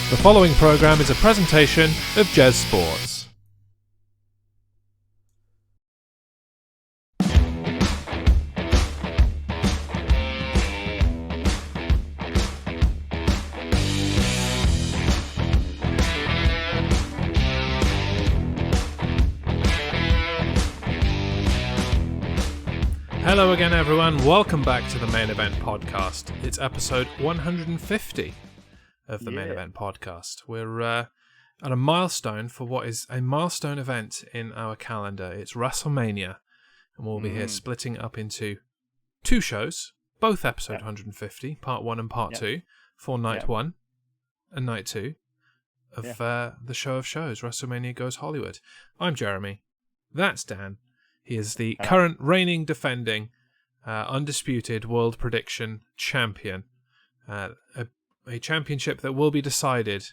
The following program is a presentation of Jez Sports. Hello again, everyone. Welcome back to the Main Event Podcast. It's episode 150 of the Main Event Podcast. We're at a milestone for what is a milestone event in our calendar. It's WrestleMania, and we'll be here splitting it up into two shows, both episode 150, part 1 and part 2, for night 1 and night 2 of the show of shows, WrestleMania Goes Hollywood. I'm Jeremy. That's Dan. He is the current reigning, defending, undisputed world prediction champion. A championship that will be decided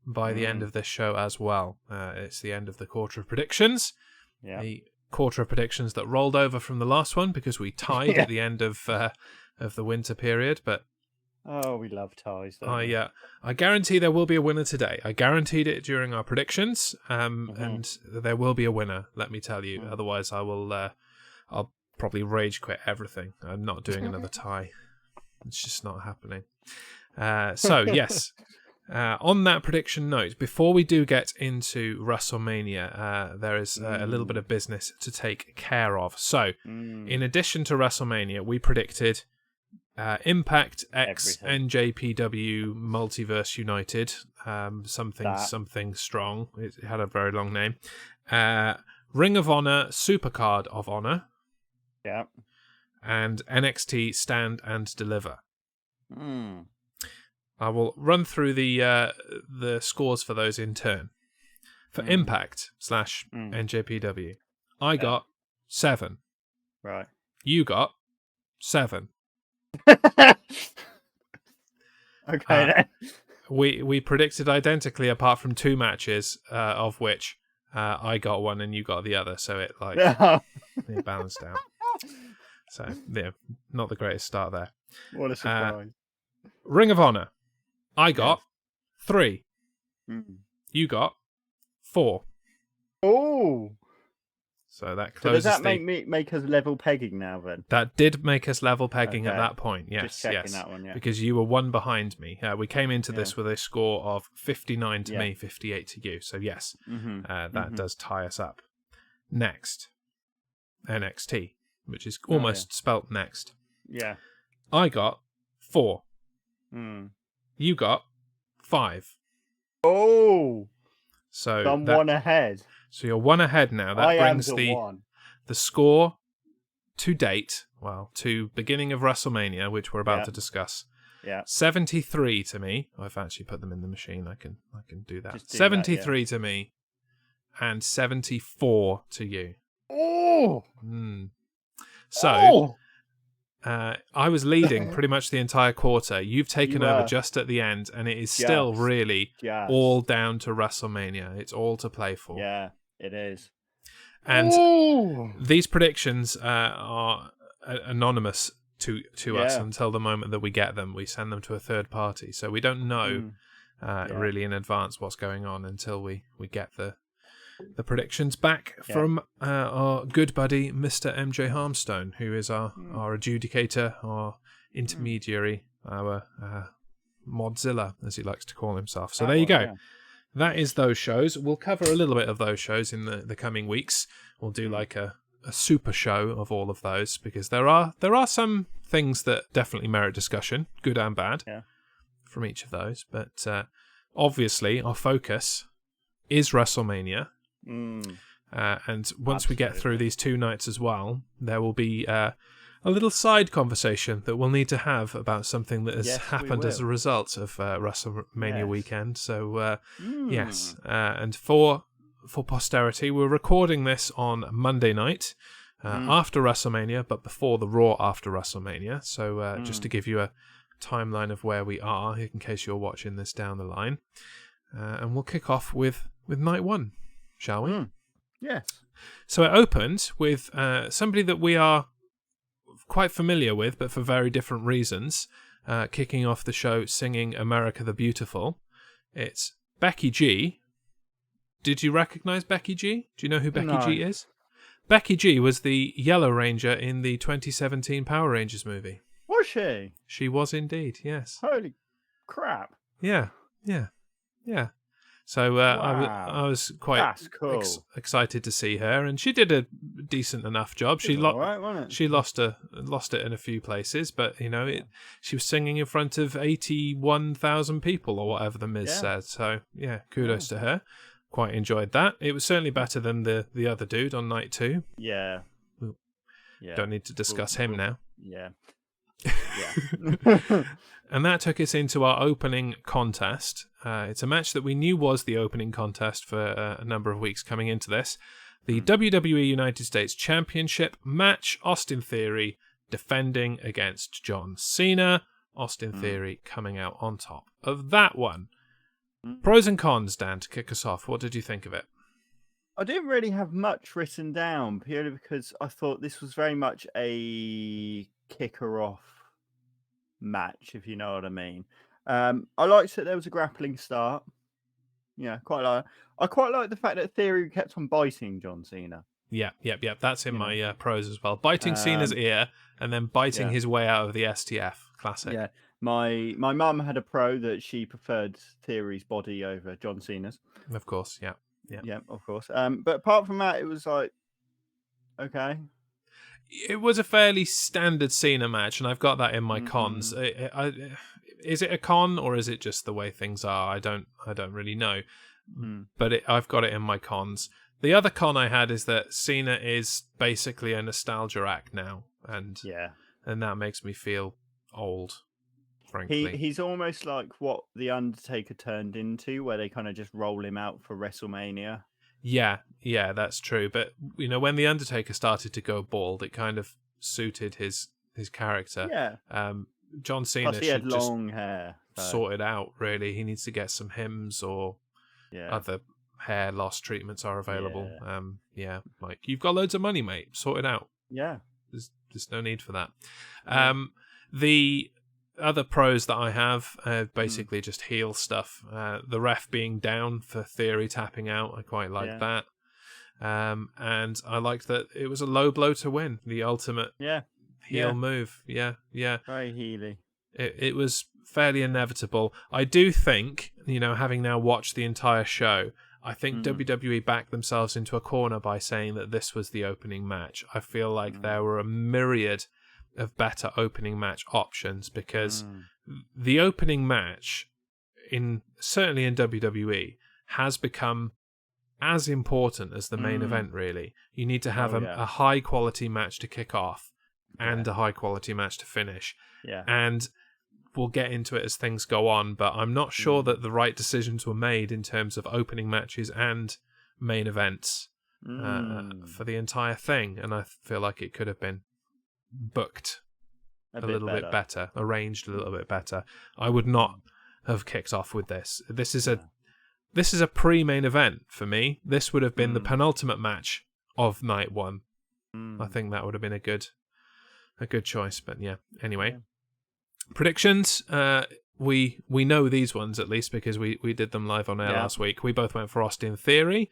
by the end of this show as well. It's the end of the quarter of predictions. The quarter of predictions that rolled over from the last one because we tied at the end of the winter period. But we love ties. Don't I guarantee there will be a winner today. I guaranteed it during our predictions, and there will be a winner. Let me tell you. Otherwise, I'll probably rage quit everything. I'm not doing another tie. It's just not happening. Yes. On that prediction note, before we do get into WrestleMania, there is a little bit of business to take care of. So, in addition to WrestleMania, we predicted Impact X NJPW Multiverse United, something strong. It had a very long name. Ring of Honor Supercard of Honor. Yeah. And NXT Stand and Deliver. I will run through the scores for those in turn. For Impact / NJPW, I got 7. Right. You got 7. Okay then. We predicted identically apart from 2 matches, of which I got one and you got the other, so it it balanced out. So yeah, not the greatest start there. What a surprise. Ring of Honor, I got 3. You got 4. Oh. So that closes. So does that make us level pegging now then? That did make us level pegging at that point. Yes, just checking that one, because you were 1 behind me. We came into this with a score of 59 to me, 58 to you. So yes, that does tie us up. Next, NXT, which is almost spelt next. Yeah. I got 4. You got 5. Oh. So I'm 1 ahead. So you're 1 ahead now. That brings the score to date, to beginning of WrestleMania, which we're about to discuss. Yeah. 73 to me. I've actually put them in the machine. I can do that. 73 to me, and 74 to you. Oh. So I was leading pretty much the entire quarter. You've taken over just at the end, and it is still really all down to WrestleMania. It's all to play for. Yeah, it is. And these predictions are anonymous to us until the moment that we get them. We send them to a third party, so we don't know really in advance what's going on until we get the predictions back from our good buddy Mr. MJ Harmstone, who is our adjudicator, our intermediary, our Modzilla, as he likes to call himself. So there you go. Yeah. That is those shows. We'll cover a little bit of those shows in the coming weeks. We'll do like a super show of all of those, because there are some things that definitely merit discussion, good and bad, from each of those. But obviously our focus is WrestleMania. And once we get through these 2 nights as well, there will be a little side conversation that we'll need to have about something that has happened as a result of WrestleMania weekend. So and for posterity, we're recording this on Monday night after WrestleMania, but before the Raw after WrestleMania. So just to give you a timeline of where we are, in case you're watching this down the line, and we'll kick off with night 1. Shall we? Yes. So it opened with somebody that we are quite familiar with, but for very different reasons, kicking off the show singing America the Beautiful. It's Becky G. Did you recognise Becky G? Do you know who Becky G is? Becky G was the Yellow Ranger in the 2017 Power Rangers movie. Was she? She was indeed, yes. Holy crap. Yeah. So I was quite excited to see her, and she did a decent enough job. She lost it in a few places, but she was singing in front of 81,000 people or whatever the Miz said. So kudos to her. Quite enjoyed that. It was certainly better than the other dude on night 2. Yeah. Don't need to discuss him now. Yeah. And that took us into our opening contest. It's a match that we knew was the opening contest for a number of weeks coming into this. The WWE United States Championship match. Austin Theory defending against John Cena. Austin Theory coming out on top of that one. Pros and cons, Dan, to kick us off. What did you think of it? I didn't really have much written down, purely because I thought this was very much a kicker-off match, if you know what I mean. I liked that there was a grappling start. I quite like the fact that Theory kept on biting John Cena. Yeah. That's in my pros as well. Biting Cena's ear and then biting his way out of the STF. Classic. Yeah. My mum had a pro that she preferred Theory's body over John Cena's. Of course, yeah. Yeah, of course. But apart from that, it was like, okay. It was a fairly standard Cena match, and I've got that in my cons. Is it a con, or is it just the way things are? I don't really know. But I've got it in my cons. The other con I had is that Cena is basically a nostalgia act now, and that makes me feel old. Frankly. He's almost like what The Undertaker turned into, where they kind of just roll him out for WrestleMania. Yeah, that's true. But, when The Undertaker started to go bald, it kind of suited his character. Yeah. John Cena Plus he had should long hair. Sort it out, really. He needs to get some Hims or other hair loss treatments are available. Like, you've got loads of money, mate. Sort it out. Yeah. There's no need for that. The other pros that I have basically just heel stuff. The ref being down for Theory tapping out, I quite like that. And I liked that it was a low blow to win, the ultimate heel move. Yeah. Very heely. It was fairly inevitable. I do think, having now watched the entire show, I think WWE backed themselves into a corner by saying that this was the opening match. I feel like there were a myriad of better opening match options, because the opening match certainly in WWE has become as important as the main event, really. You need to have a high quality match to kick off and a high quality match to finish. And we'll get into it as things go on, but I'm not sure that the right decisions were made in terms of opening matches and main events for the entire thing, and I feel like it could have been booked a little bit better, arranged a little bit better. I would not have kicked off with this. This is a pre-main event for me. This would have been the penultimate match of night 1. I think that would have been a good choice. But anyway, predictions. We know these ones at least because we did them live on air last week. We both went for Austin Theory,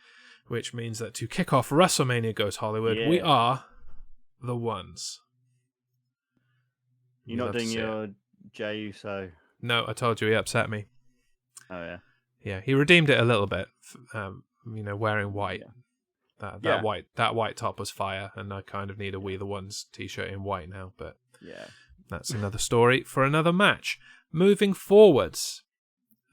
which means that to kick off WrestleMania Goes Hollywood, we are the ones. You're not doing your Jey Uso. No, I told you he upset me. Oh yeah. Yeah, he redeemed it a little bit. Wearing white. That white top was fire, and I kind of need a We the Ones t-shirt in white now. But that's another story for another match. Moving forwards,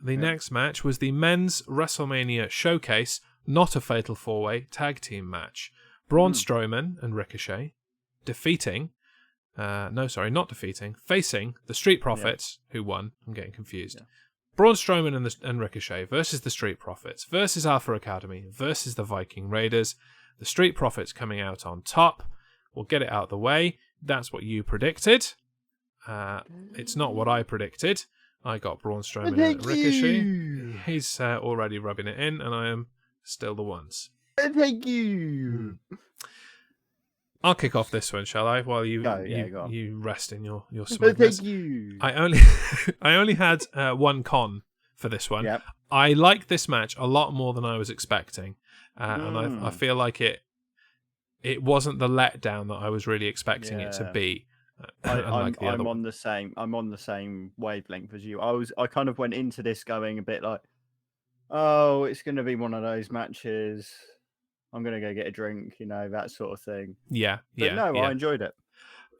the next match was the men's WrestleMania Showcase, not a Fatal 4-Way tag team match. Braun Strowman and Ricochet facing the Street Profits, who won. I'm getting confused. Yeah. Braun Strowman and Ricochet versus the Street Profits versus Alpha Academy versus the Viking Raiders. The Street Profits coming out on top. We'll get it out of the way. That's what you predicted. It's not what I predicted. I got Braun Strowman and Ricochet. He's already rubbing it in, and I am still the ones. Thank you. I'll kick off this one, shall I? While you rest in your smugness. Thank you. I only had one con for this one. Yep. I like this match a lot more than I was expecting, and I feel like it wasn't the letdown that I was really expecting it to be. I'm on the same wavelength as you. I kind of went into this going a bit like, oh, it's going to be one of those matches. I'm going to go get a drink, that sort of thing. Yeah, but no, I enjoyed it.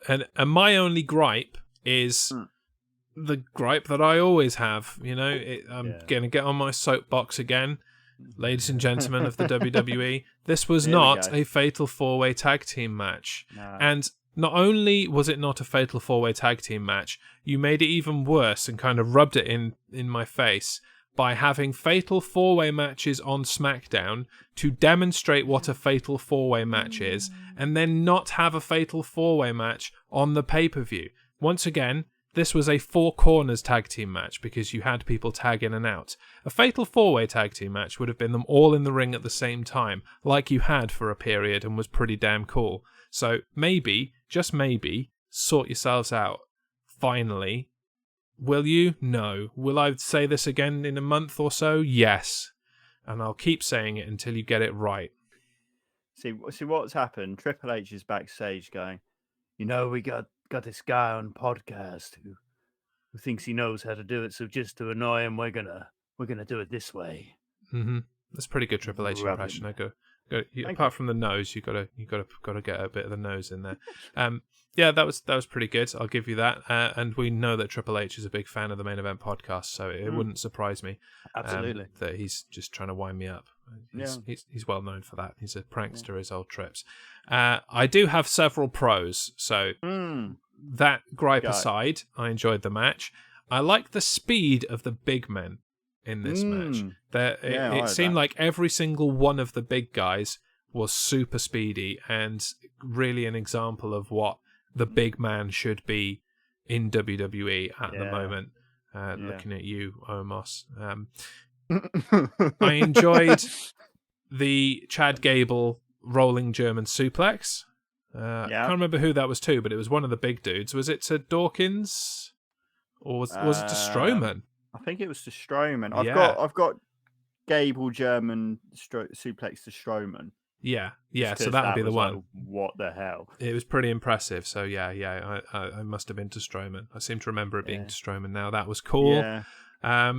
And my only gripe is the gripe that I always have. I'm going to get on my soapbox again. Ladies and gentlemen of the WWE, this was not a Fatal 4-Way Tag Team match. No. And not only was it not a Fatal 4-Way Tag Team match, you made it even worse and kind of rubbed it in my face by having Fatal 4-Way matches on SmackDown to demonstrate what a Fatal 4-Way match is, and then not have a Fatal 4-Way match on the pay-per-view. Once again, this was a 4 corners tag team match because you had people tag in and out. A Fatal 4-Way tag team match would have been them all in the ring at the same time, like you had for a period, and was pretty damn cool. So maybe, just maybe, sort yourselves out. Finally. Will you? No. Will I say this again in a month or so? Yes. And I'll keep saying it until you get it right. See what's happened? Triple H is backstage going, we got this guy on podcast who thinks he knows how to do it, so just to annoy him, we're gonna do it this way. Mm-hmm. That's a pretty good Triple H impression. Apart from the nose, you gotta get a bit of the nose in there. Yeah, that was pretty good. I'll give you that. And we know that Triple H is a big fan of the Main Event podcast, so it wouldn't surprise me. Absolutely. That he's just trying to wind me up. He's well known for that. He's a prankster, his old trips. I do have several pros, so that gripe aside, I enjoyed the match. I like the speed of the big men in this match. It seemed like every single one of the big guys was super speedy and really an example of what the big man should be in WWE at the moment. Looking at you, Omos. I enjoyed the Chad Gable rolling German suplex. I can't remember who that was to, but it was one of the big dudes. Was it to Dawkins? Or was it to Strowman? I think it was to Strowman. I've got Gable German suplex to Strowman. Yeah. So that would be the one. Like, what the hell? It was pretty impressive. So I must have been to Strowman. I seem to remember it being to Strowman now. That was cool. Yeah.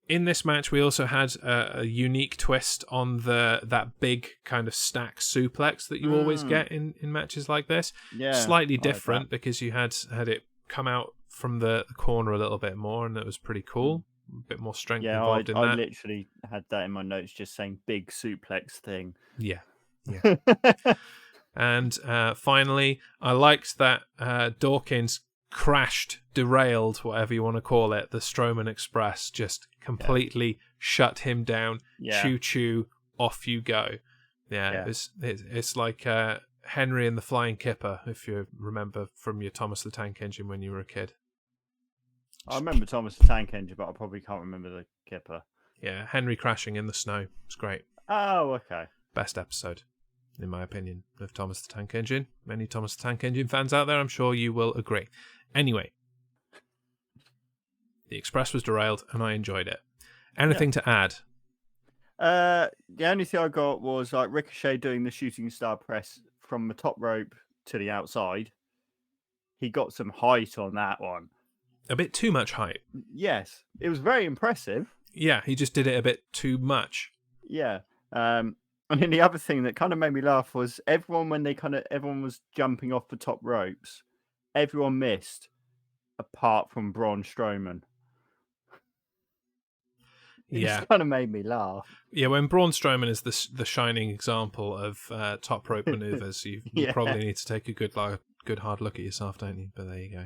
In this match, we also had a unique twist on that big kind of stack suplex that you always get in matches like this. Yeah, slightly different because you had it come out from the corner a little bit more, and it was pretty cool. A bit more strength involved in that. I literally had that in my notes, just saying big suplex thing. Yeah. And finally, I liked that Dawkins crashed, derailed, whatever you want to call it, the Strowman Express, just completely shut him down. Choo-choo, off you go. It's like Henry and the Flying Kipper, if you remember from your Thomas the Tank Engine when you were a kid. I remember Thomas the Tank Engine, but I probably can't remember the Kipper. Yeah, Henry crashing in the snow. It's great. Oh, okay. Best episode, in my opinion, of Thomas the Tank Engine. Many Thomas the Tank Engine fans out there, I'm sure you will agree. Anyway, the Express was derailed, and I enjoyed it. Anything to add? The only thing I got was like Ricochet doing the shooting star press from the top rope to the outside. He got some height on that one. A bit too much height. Yes, it was very impressive. Yeah, he just did it a bit too much. Yeah. And then the other thing that kind of made me laugh was everyone was jumping off the top ropes. Everyone missed, apart from Braun Strowman. It just kind of made me laugh. Yeah, when Braun Strowman is the shining example of top rope maneuvers, you probably need to take a good hard look at yourself, don't you? But there you go.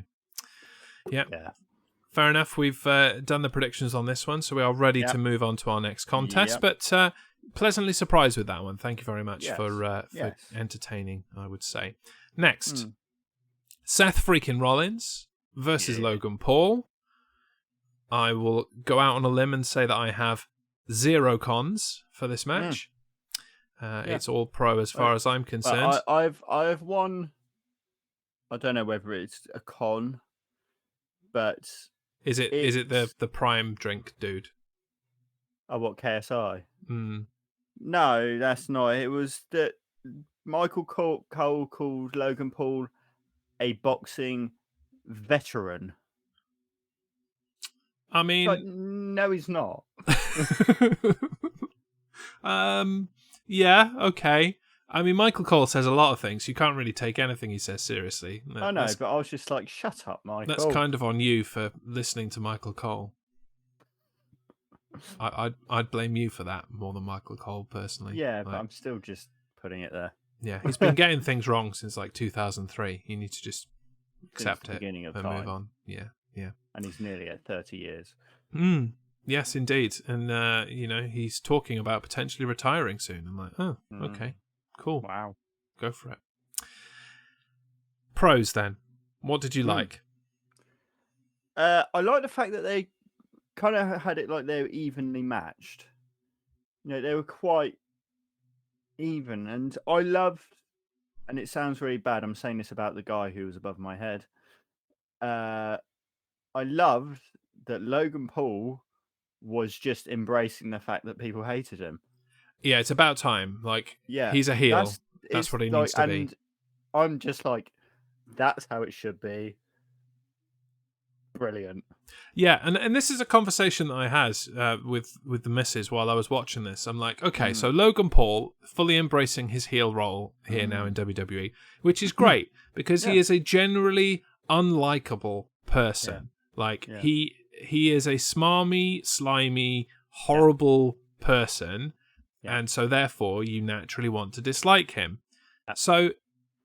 Yeah. Fair enough. We've done the predictions on this one, so we are ready to move on to our next contest. But pleasantly surprised with that one. Thank you very much for entertaining, I would say. Next, Seth freaking Rollins versus Logan Paul. I will go out on a limb and say that I have 0 cons for this match. It's all pro as far as I'm concerned. I have one. I don't know whether it's a con, but is it the prime drink dude? Oh, what, KSI? Mm. No, that's not. It was that Michael Cole called Logan Paul a boxing veteran. I mean, like, no, he's not. Yeah, okay. I mean, Michael Cole says a lot of things. You can't really take anything he says seriously. I know, but I was just like, shut up, Michael. That's kind of on you for listening to Michael Cole. I'd blame you for that more than Michael Cole, personally. Yeah, but I'm still just putting it there. Yeah, he's been getting things wrong since like 2003. You need to just accept it and move on. Yeah. And he's nearly at 30 years. Yes, indeed. And, he's talking about potentially retiring soon. I'm like, oh, okay, cool. Wow. Go for it. Pros, then. What did you like? I like the fact that they kind of had it like they were evenly matched. They were quite even. And I loved, and it sounds really bad, I'm saying this about the guy who was above my head. I loved that Logan Paul was just embracing the fact that people hated him. Yeah, it's about time. Like, he's a heel. That's what he needs to be. And I'm just like, that's how it should be. Brilliant. Yeah, and this is a conversation that I had with the missus while I was watching this. I'm like, okay, so Logan Paul fully embracing his heel role here now in WWE, which is great because he is a generally unlikable person. He is a smarmy, slimy, horrible person, and so therefore you naturally want to dislike him. So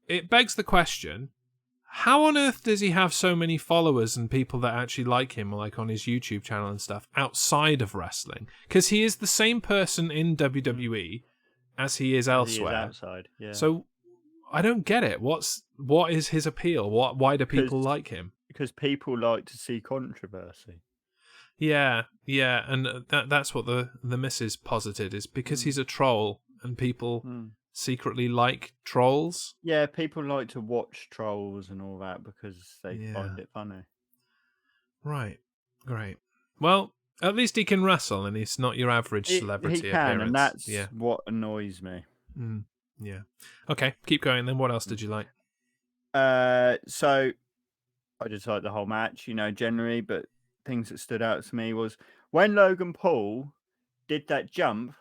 it begs the question, how on earth does he have so many followers and people that actually like him, like on his YouTube channel and stuff, outside of wrestling? Because he is the same person in WWE as he is elsewhere. He is outside, yeah. So I don't get it. What is his appeal? Why do people like him? Because people like to see controversy. Yeah, and that's what the missus posited, is because he's a troll and people secretly like trolls. Yeah, people like to watch trolls and all that because they find it funny. Right, great. Well, at least he can wrestle and he's not your average celebrity he can, appearance. And that's what annoys me. Yeah. Okay, keep going then. What else did you like? So I just liked the whole match, generally, but things that stood out to me was when Logan Paul did that jump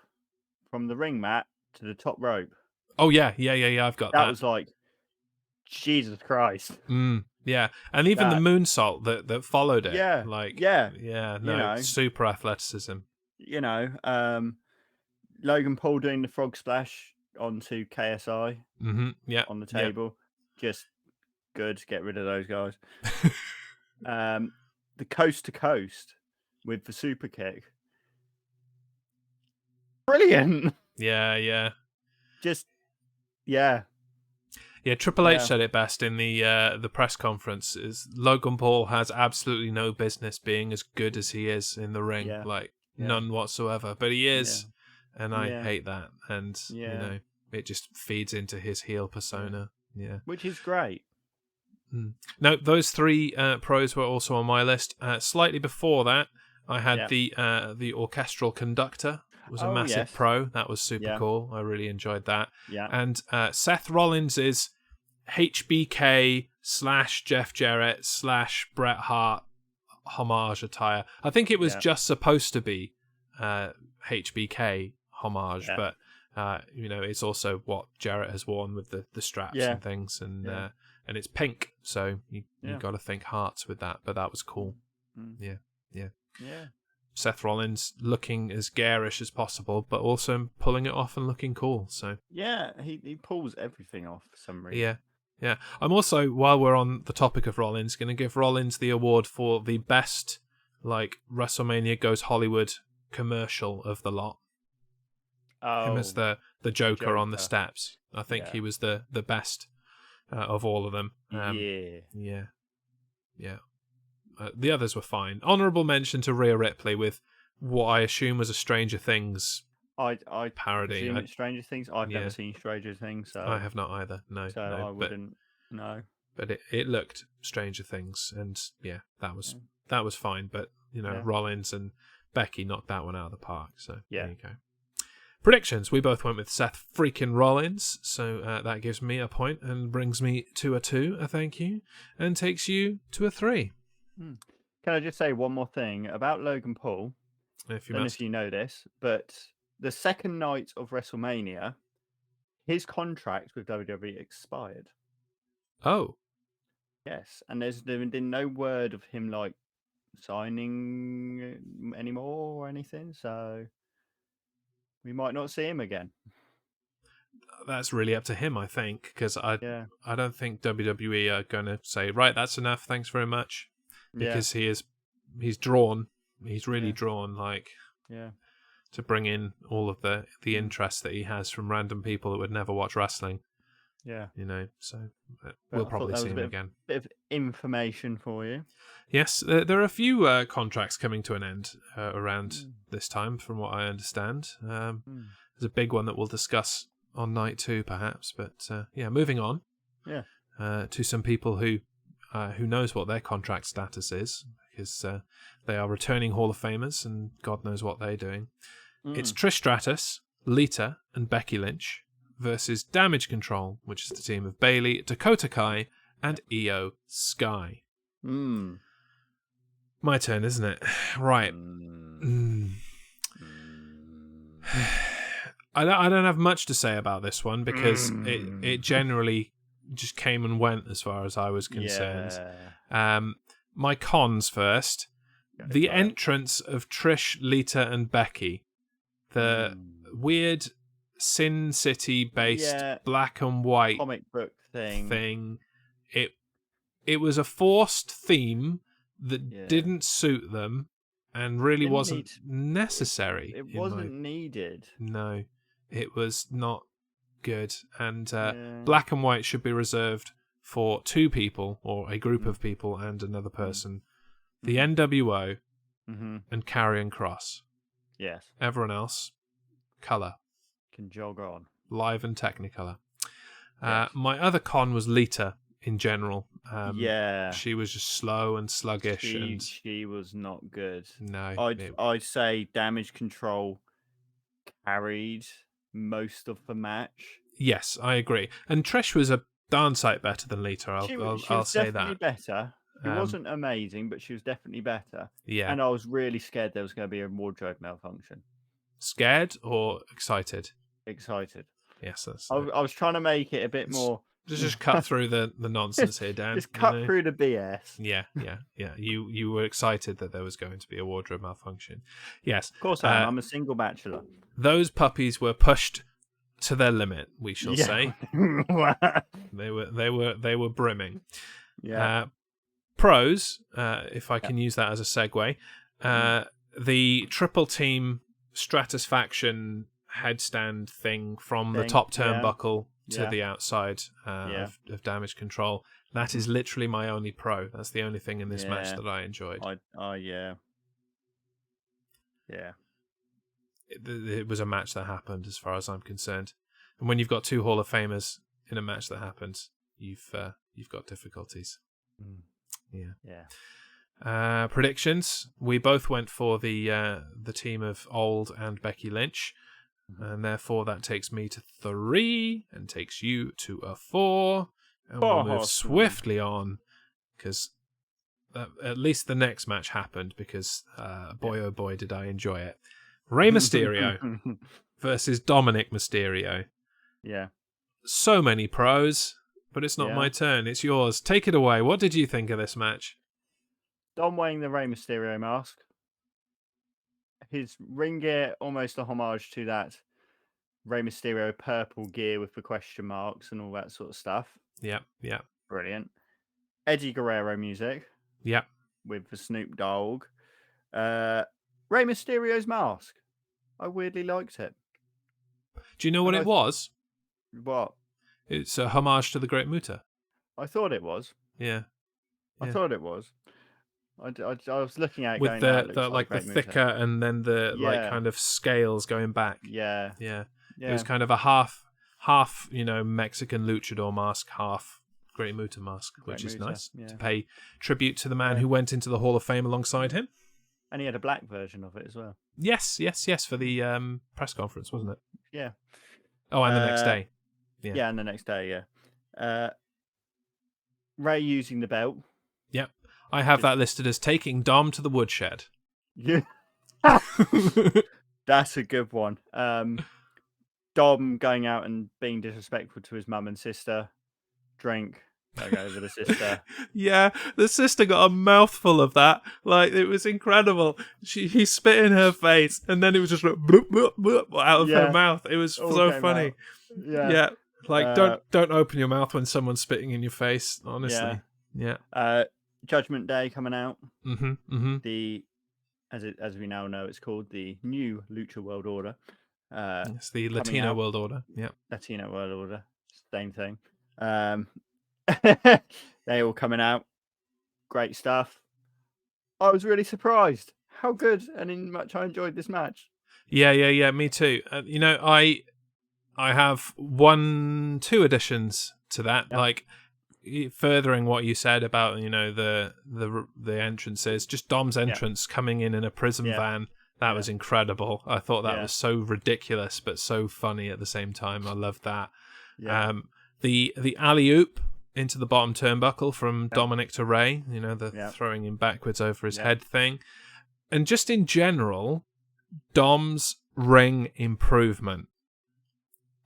from the ring mat to the top rope. Oh, yeah, I've got that. That was like, Jesus Christ. Yeah, and even the moonsault that followed it. Yeah. Super athleticism. Logan Paul doing the frog splash onto KSI on the table. Just good to get rid of those guys. The coast to coast with the super kick. Brilliant. Yeah. Yeah, Triple H said it best in the press conference. Is Logan Paul has absolutely no business being as good as he is in the ring, none whatsoever. But he is, and I hate that. And it just feeds into his heel persona. Yeah, which is great. No, those three pros were also on my list. Slightly before that, I had the orchestral conductor. Was a massive pro. That was super cool. I really enjoyed that. Yeah. And Seth Rollins is HBK / Jeff Jarrett / Bret Hart homage attire. I think it was just supposed to be HBK homage, but it's also what Jarrett has worn with the straps and things, and it's pink, so you got to think hearts with that. But that was cool. Yeah. Seth Rollins looking as garish as possible, but also pulling it off and looking cool. So he pulls everything off for some reason. Yeah. I'm also, while we're on the topic of Rollins, going to give Rollins the award for the best WrestleMania Goes Hollywood commercial of the lot. Him as the Joker on the steps. I think he was the best of all of them. Yeah. The others were fine. Honourable mention to Rhea Ripley with what I assume was a Stranger Things parody. It's Stranger Things. I've never seen Stranger Things, so I have not either. No, I wouldn't know. But it looked Stranger Things, and that was fine. But Rollins and Becky knocked that one out of the park. So yeah. there you go. Predictions. We both went with Seth freaking Rollins, so that gives me a point and brings me to a 2, a thank you, and takes you to a 3. Can I just say one more thing about Logan Paul? If you don't know must. if you know this, but the second night of WrestleMania, his contract with WWE expired. Oh. Yes, and there's been no word of him like signing anymore or anything, so we might not see him again. That's really up to him, I think, because I don't think WWE are going to say, right, that's enough, thanks very much, because he's drawn, he's really drawn, like, to bring in all of the interest that he has from random people that would never watch wrestling. Yeah, so we'll probably see him again. Bit of information for you. Yes, there are a few contracts coming to an end around this time, from what I understand. There's a big one that we'll discuss on night 2, perhaps. But moving on. To some people who knows what their contract status is, because they are returning Hall of Famers, and God knows what they're doing. It's Trish Stratus, Lita, and Becky Lynch versus Damage Control, which is the team of Bayley, Dakota Kai, and Io Sky. My turn, isn't it? Right. I don't have much to say about this one, because it generally just came and went as far as I was concerned. My cons first. The entrance of Trish, Lita, and Becky. The weird Sin City-based black and white comic book thing. It was a forced theme that didn't suit them and really wasn't necessary. It wasn't needed. No, it was not good. And black and white should be reserved for 2 people or a group of people and another person. The NWO and Karrion Kross. Yes. Everyone else, colour. Can jog on. Live and Technicolor. My other con was Lita in general. She was just slow and sluggish. She was not good. No. I'd say Damage Control carried most of the match. Yes, I agree. And Trish was a darn sight better than Lita. I'll say that. Definitely better. It wasn't amazing, but she was definitely better. Yeah. And I was really scared there was going to be a wardrobe malfunction. Scared or excited? Excited. Yes, I was trying to make it a bit more. Just cut through the nonsense here, Dan. Just cut through the BS. Yeah. You were excited that there was going to be a wardrobe malfunction. Yes. Of course I am. I'm a single bachelor. Those puppies were pushed to their limit, we shall say. They were brimming. Yeah. Pros, if I can use that as a segue, the triple team Stratusfaction headstand thing from the top turnbuckle to the outside of Damage Control. That is literally my only pro. That's the only thing in this match that I enjoyed. It was a match that happened, as far as I'm concerned. And when you've got 2 Hall of Famers in a match that happens, you've got difficulties. Predictions. We both went for the team of Old and Becky Lynch, and therefore that takes me to 3 and takes you to a 4, and we'll move swiftly on, because at least the next match happened, because boy oh boy did I enjoy it. Rey Mysterio versus Dominic Mysterio. Yeah. So many pros, but it's not my turn. It's yours. Take it away. What did you think of this match? Dom wearing the Rey Mysterio mask. His ring gear, almost a homage to that Rey Mysterio purple gear with the question marks and all that sort of stuff. Yeah. Brilliant. Eddie Guerrero music. Yeah. With the Snoop Dogg. Rey Mysterio's mask. I weirdly liked it. Do you know what it was? What? It's a homage to the Great Muta. I thought it was. Yeah. I thought it was. I was looking at it with going, the like the thicker and then the like kind of scales going back. Yeah. It was kind of a half Mexican luchador mask, half Great Muta mask, which is nice to pay tribute to the man who went into the Hall of Fame alongside him. And he had a black version of it as well. Yes, for the press conference, wasn't it? Yeah. Oh, and the next day. Yeah, and the next day, yeah. Ray using the belt. Yep. I have that listed as taking Dom to the woodshed. Yeah. That's a good one. Dom going out and being disrespectful to his mum and sister. Drink. Go over the sister. Yeah, the sister got a mouthful of that. Like, it was incredible. He spit in her face, and then it was just like bloop, bloop, bloop, out of her mouth. It was so funny. Yeah. Like, don't open your mouth when someone's spitting in your face. Honestly. Yeah. Judgment Day coming out. Mm-hmm. The as we now know, it's called the New Lucha World Order. It's the Latino World Order. Yeah. Latino World Order. Same thing. They all coming out. Great stuff. I was really surprised how good and in much I enjoyed this match. Yeah. Me too. I have 2 additions to that. Yep. Like, furthering what you said about the entrances, just Dom's entrance coming in a prison van. That was incredible. I thought that was so ridiculous but so funny at the same time. I loved that. Yeah. The alley-oop into the bottom turnbuckle from Dominic to Ray, the throwing him backwards over his head thing. And just in general, Dom's ring improvement.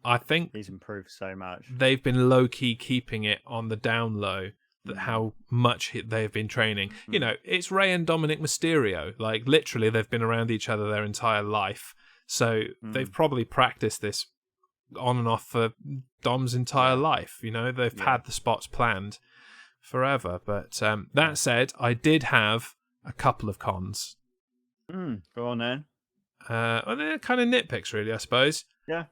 I think he's improved so much. They've been low-key keeping it on the down low, how much they've been training. It's Ray and Dominic Mysterio. Like, literally, they've been around each other their entire life. So they've probably practiced this on and off for Dom's entire life. They've had the spots planned forever. But that said, I did have a couple of cons. Go on then. Well, they're kind of nitpicks, really, I suppose. Yeah.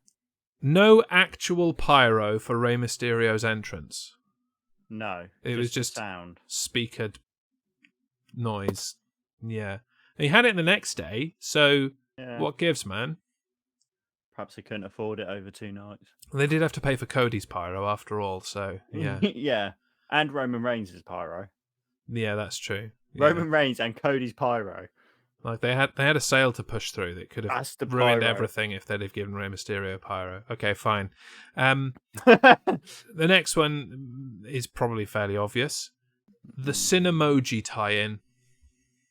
No actual pyro for Rey Mysterio's entrance. No. It was just sound. Speakered noise. Yeah. And he had it the next day, so what gives, man? Perhaps they couldn't afford it over 2 nights. They did have to pay for Cody's pyro after all, so yeah. Yeah. And Roman Reigns' pyro. Yeah, that's true. Roman Reigns and Cody's pyro. Like, they had a sale to push through that could have ruined everything if they'd have given Rey Mysterio pyro. Okay, fine. The next one is probably fairly obvious. The Cinemoji tie-in.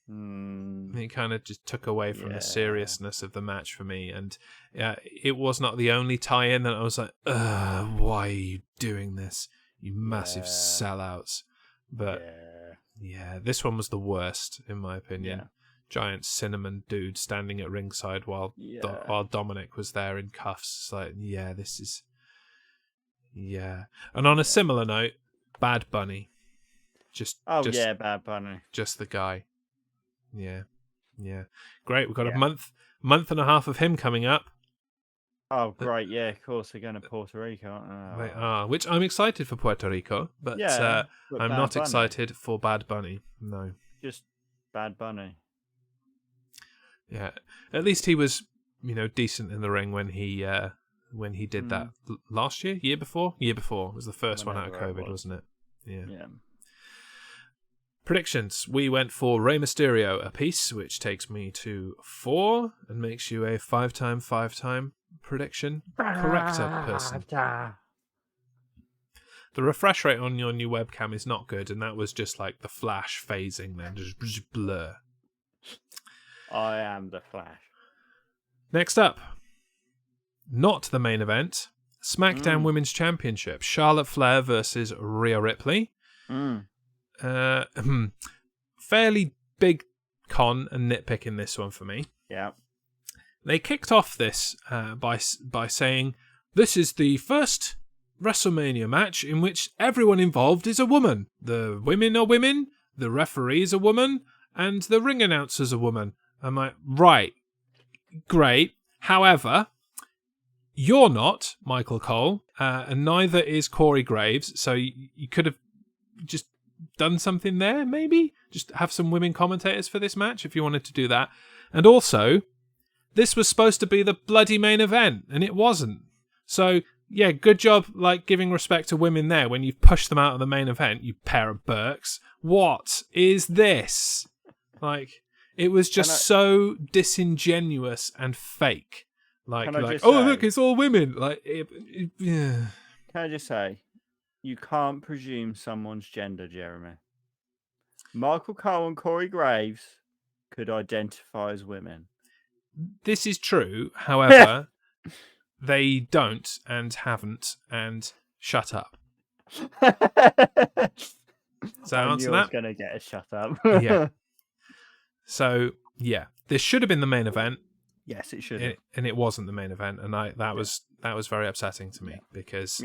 It kind of just took away from the seriousness of the match for me, and it was not the only tie-in that I was like, why are you doing this, you massive sellouts? But this one was the worst in my opinion. Giant cinnamon dude standing at ringside while Dominic was there in cuffs. It's like, this is... And on a similar note, Bad Bunny. Bad Bunny. Just the guy. Yeah. Great, we've got a month and a half of him coming up. Oh, great, of course, they're going to Puerto Rico. They are, which I'm excited for Puerto Rico, but I'm not excited for Bad Bunny. No. Just Bad Bunny. Yeah, at least he was, decent in the ring when he did that last year, year before. It was the first one out of COVID, wasn't it? Yeah. Predictions. We went for Rey Mysterio apiece, which takes me to 4 and makes you a 5-time prediction corrector person. The refresh rate on your new webcam is not good, and that was just like the Flash phasing then, just blur. I am the Flash. Next up, not the main event, SmackDown Women's Championship, Charlotte Flair versus Rhea Ripley. Fairly big con and nitpick in this one for me. Yeah. They kicked off this by saying, this is the first WrestleMania match in which everyone involved is a woman. The women are women, the referee is a woman, and the ring announcer's a woman. I'm like, right, great. However, you're not Michael Cole, and neither is Corey Graves, so you could have just done something there, maybe? Just have some women commentators for this match if you wanted to do that. And also, this was supposed to be the bloody main event, and it wasn't. So, good job giving respect to women there when you've pushed them out of the main event, you pair of Burks. What is this? It was just so disingenuous and fake. Like, say, look, it's all women. Like, yeah. Can I just say, you can't presume someone's gender, Jeremy. Michael Cole and Corey Graves could identify as women. This is true. However, they don't and haven't, and shut up. So I answer knew I was that. going to get a shut up. Yeah. So, yeah, this should have been the main event. Yes, it should have. And it wasn't the main event, and that was very upsetting to me because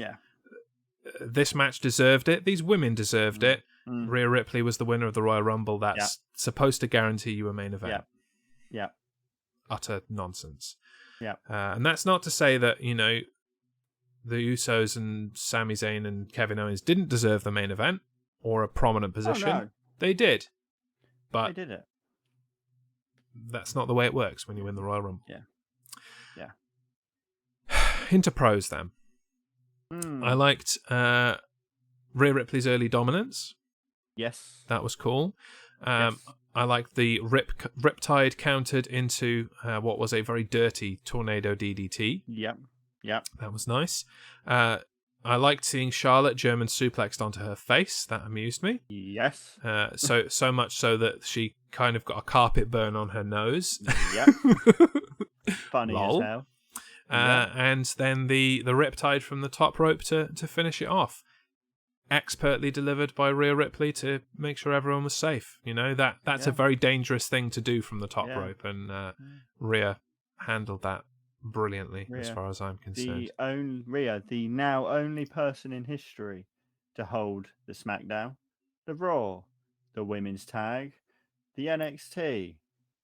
this match deserved it. These women deserved it. Rhea Ripley was the winner of the Royal Rumble. That's supposed to guarantee you a main event. Yeah. Utter nonsense. Yeah. And that's not to say that, you know, the Usos and Sami Zayn and Kevin Owens didn't deserve the main event or a prominent position. Oh, no. They did. But they did it. That's not the way it works when you win the Royal Rumble. Yeah. Into pros then. I liked Rhea Ripley's early dominance. Yes. That was cool. Yes. I liked the Riptide countered into what was a very dirty tornado DDT. Yep. That was nice. I liked seeing Charlotte German suplexed onto her face. That amused me. Yes. So much so that she kind of got a carpet burn on her nose. Yep. Funny Lol. as hell. And then the Riptide from the top rope to finish it off. Expertly delivered by Rhea Ripley to make sure everyone was safe. You know, that's a very dangerous thing to do from the top rope, and Rhea handled that brilliantly, as far as I'm concerned. Rhea, the now only person in history to hold the SmackDown, the Raw, the Women's Tag, the NXT,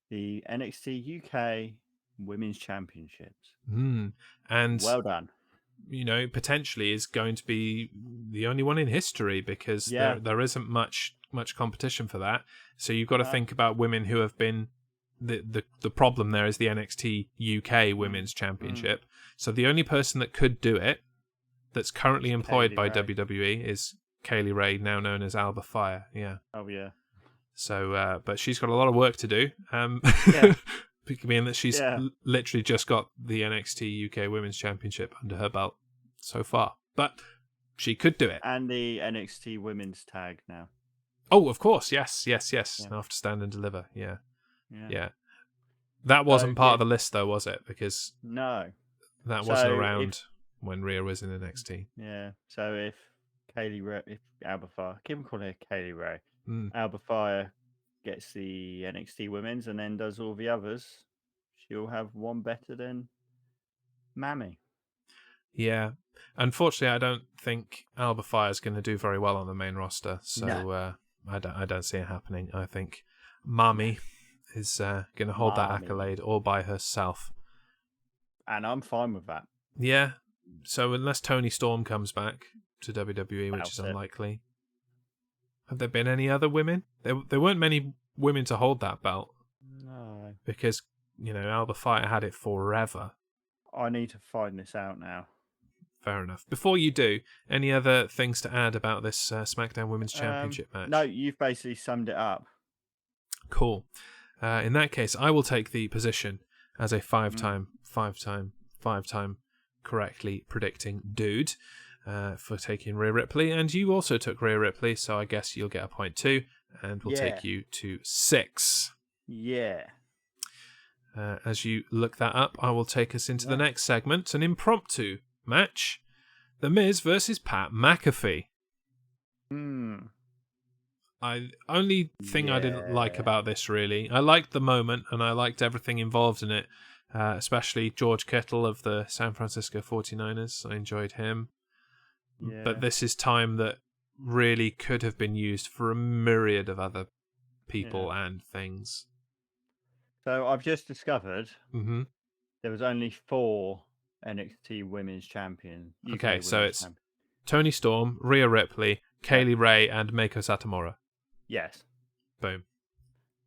the NXT UK Women's Championships. And well done. You know, potentially is going to be the only one in history because there isn't much competition for that. So you've got to think about women who have been the problem there is the NXT UK Women's Championship. So the only person that could do it that's currently employed by WWE is Kaylee Ray, now known as Alba Fire. Yeah. Oh yeah. So, but she's got a lot of work to do. Being that she's literally just got the NXT UK Women's Championship under her belt so far. But she could do it. And the NXT Women's Tag now. Oh, of course. Yes. After Stand and Deliver. Yeah. That wasn't part of the list, though, was it? Because no, that wasn't around when Rhea was in NXT. Yeah. So if Alba Fire, I keep calling her Kaylee Ray, Alba Fire gets the NXT Women's and then does all the others, she'll have one better than Mammy. Yeah. Unfortunately, I don't think Alba Fire is going to do very well on the main roster, so I don't see it happening. I think Mammy is going to hold that accolade all by herself. And I'm fine with that. Yeah. So unless Toni Storm comes back to WWE, which is unlikely. Have there been any other women? There weren't many women to hold that belt. No. Because, you know, Alba Fire had it forever. I need to find this out now. Fair enough. Before you do, any other things to add about this SmackDown Women's Championship match? No, you've basically summed it up. Cool. In that case, I will take the position as a five-time correctly predicting dude. For taking Rhea Ripley, and you also took Rhea Ripley, so I guess you'll get a point too, and we'll take you to 6. Yeah. As you look that up, I will take us into the next segment, an impromptu match, The Miz versus Pat McAfee. Only thing I didn't like about this, really, I liked the moment, and I liked everything involved in it, especially George Kittle of the San Francisco 49ers. I enjoyed him. Yeah. But this is time that really could have been used for a myriad of other people and things. So I've just discovered there was only 4 NXT Women's Champions. Okay, so it's Toni Storm, Rhea Ripley, Kaylee Ray, and Meiko Satomura. Yes. Boom.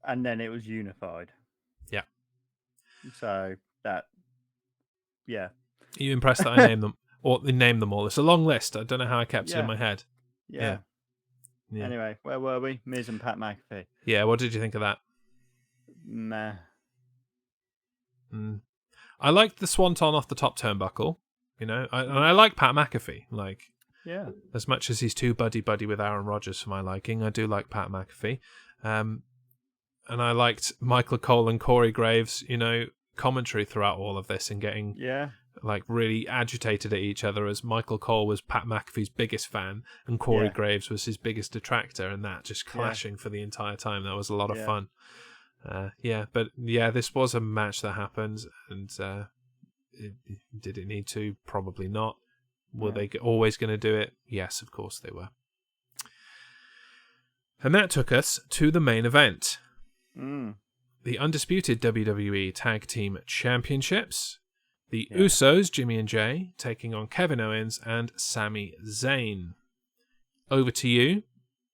And then it was unified. Yeah. So that, Are you impressed that I named them? Or name them all. It's a long list. I don't know how I kept it in my head. Yeah. Anyway, where were we? Miz and Pat McAfee. Yeah, what did you think of that? Meh. I liked the swanton off the top turnbuckle, and I like Pat McAfee. Like, yeah, as much as he's too buddy with Aaron Rodgers for my liking, I do like Pat McAfee. And I liked Michael Cole and Corey Graves, commentary throughout all of this and getting like really agitated at each other, as Michael Cole was Pat McAfee's biggest fan and Corey Graves was his biggest detractor, and that just clashing for the entire time. That was a lot of fun. This was a match that happened, and did it need to? Probably not. Were they always going to do it? Yes, of course they were. And that took us to the main event. The undisputed WWE Tag Team Championships. The Usos, Jimmy and Jay, taking on Kevin Owens and Sami Zayn. Over to you.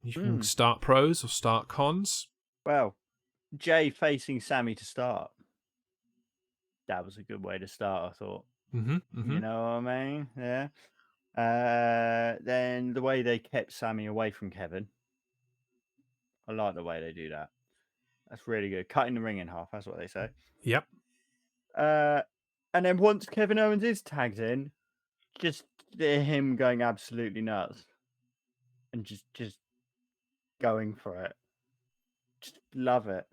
You can start pros or start cons. Well, Jay facing Sami to start. That was a good way to start, I thought. You know what I mean? Yeah. Then the way they kept Sami away from Kevin. I like the way they do that. That's really good. Cutting the ring in half, that's what they say. Yep. And then once Kevin Owens is tagged in, just him going absolutely nuts. And just going for it. Just love it.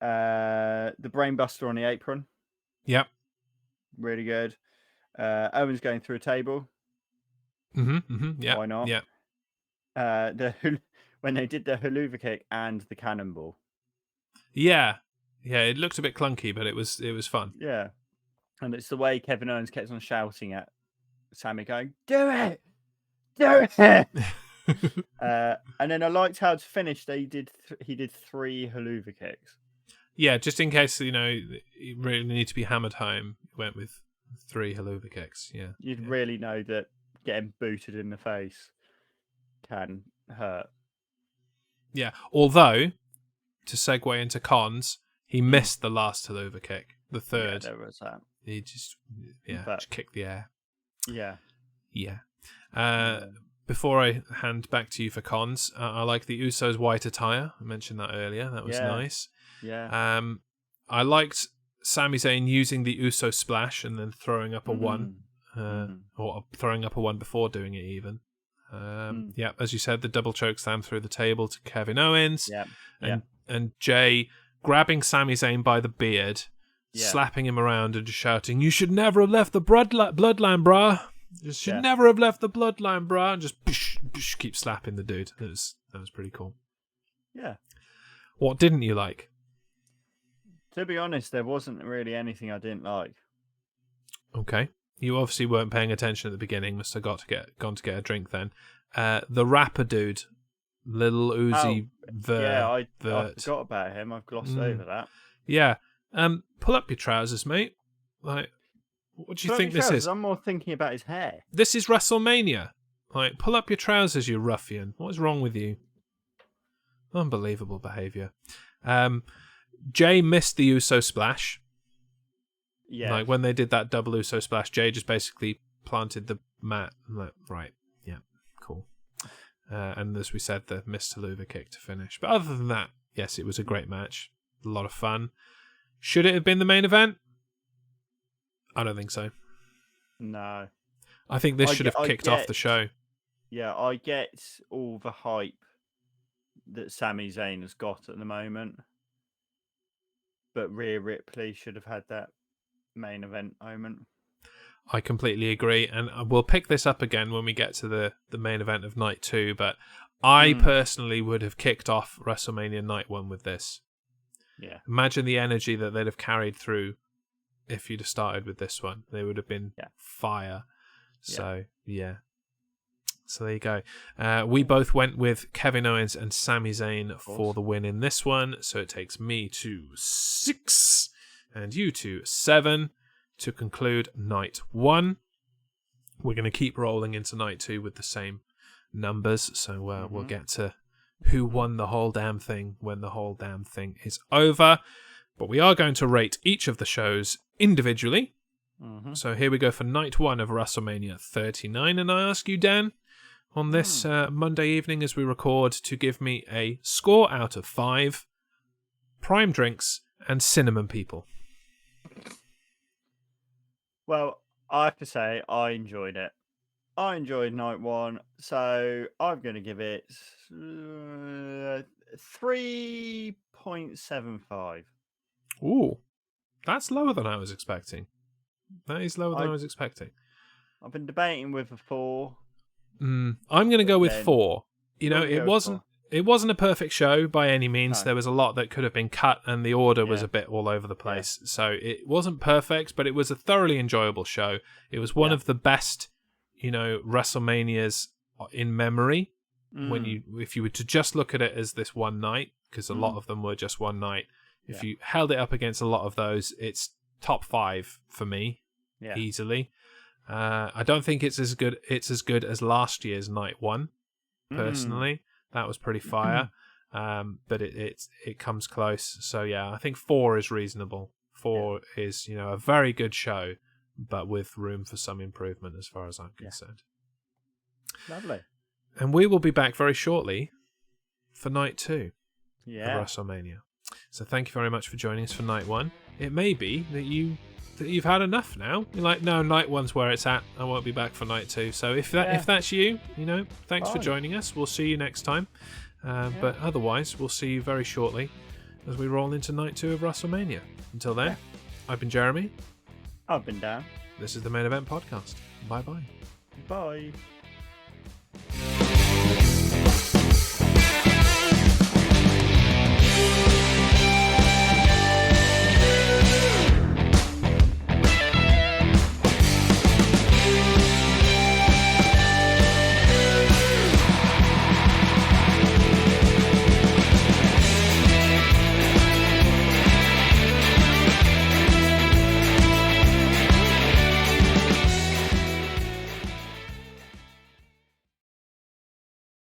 The brainbuster on the apron. Yep. Really good. Owens going through a table. Yeah. Why not? Yeah. When they did the haluva kick and the cannonball. Yeah. Yeah, it looked a bit clunky, but it was fun. Yeah. And it's the way Kevin Owens kept on shouting at Sami going, "Do it! Do it!" And then I liked how to finish. He did 3 haluva kicks. Yeah, just in case, you really need to be hammered home, went with 3 haluva kicks. Yeah. You'd really know that getting booted in the face can hurt. Yeah, although, to segue into cons, he missed the last haluva kick, the third. Yeah, there was that. He just kicked the air. Yeah. Yeah. Before I hand back to you for cons, I like the Usos' white attire. I mentioned that earlier. That was nice. Yeah. I liked Sami Zayn using the Uso splash and then throwing up a 1. Or throwing up a 1 before doing it even. Yeah, as you said, the double choke slam through the table to Kevin Owens. And Jay grabbing Sami Zayn by the beard, slapping him around and just shouting, "You should never have left the bloodline, brah. You should never have left the bloodline, brah." And just keep slapping the dude. That was pretty cool. Yeah. What didn't you like? To be honest, there wasn't really anything I didn't like. Okay. You obviously weren't paying attention at the beginning. Must have gone to get a drink then. The rapper dude, Lil Uzi I forgot about him. I've glossed over that. Yeah. Pull up your trousers, mate. Like, what do you think this is? I'm more thinking about his hair. This is WrestleMania. Like, pull up your trousers, you ruffian. What is wrong with you? Unbelievable behaviour. Jay missed the Uso splash. Yeah. Like, when they did that double Uso splash, Jay just basically planted the mat. I'm like, right, yeah, cool. And as we said, the missed haluva kick to finish. But other than that, yes, it was a great match. A lot of fun. Should it have been the main event? I don't think so. No. I think this should have kicked off the show. Yeah, I get all the hype that Sami Zayn has got at the moment. But Rhea Ripley should have had that main event moment. I completely agree. And we'll pick this up again when we get to the main event of night 2. But I personally would have kicked off WrestleMania night 1 with this. Yeah. Imagine the energy that they'd have carried through if you'd have started with this one. They would have been fire. So, yeah. So there you go. We both went with Kevin Owens and Sami Zayn for the win in this one. So it takes me to 6 and you to 7 to conclude night 1. We're going to keep rolling into night 2 with the same numbers. So we'll get to who won the whole damn thing when the whole damn thing is over. But we are going to rate each of the shows individually. So here we go for night 1 of WrestleMania 39. And I ask you, Dan, on this Monday evening as we record, to give me a score out of 5 prime drinks and cinnamon people. Well, I have to say, I enjoyed it. I enjoyed night one, so I'm going to give it 3.75. Ooh, that's lower than I was expecting. That is lower than I was expecting. I've been debating with a 4. I'm going to go with 4. You know, it wasn't a perfect show by any means. No. There was a lot that could have been cut, and the order was a bit all over the place. So it wasn't perfect, but it was a thoroughly enjoyable show. It was one of the best, WrestleManias in memory. If you were to just look at it as this one night, because a lot of them were just one night. If you held it up against a lot of those, it's top 5 for me, easily. I don't think it's as good as last year's night one. Personally, that was pretty fire, but it comes close. So I think 4 is reasonable. 4 is a very good show, but with room for some improvement as far as I'm concerned. Lovely. And we will be back very shortly for night 2 of WrestleMania. So thank you very much for joining us for night 1. It may be that you've had enough now. You're like, no, night 1's where it's at. I won't be back for night 2. So if that's you, thanks for joining us. We'll see you next time. But otherwise, we'll see you very shortly as we roll into night 2 of WrestleMania. Until then, I've been Jeremy. I've been Dan. This is the Main Event Podcast. Bye-bye. Bye.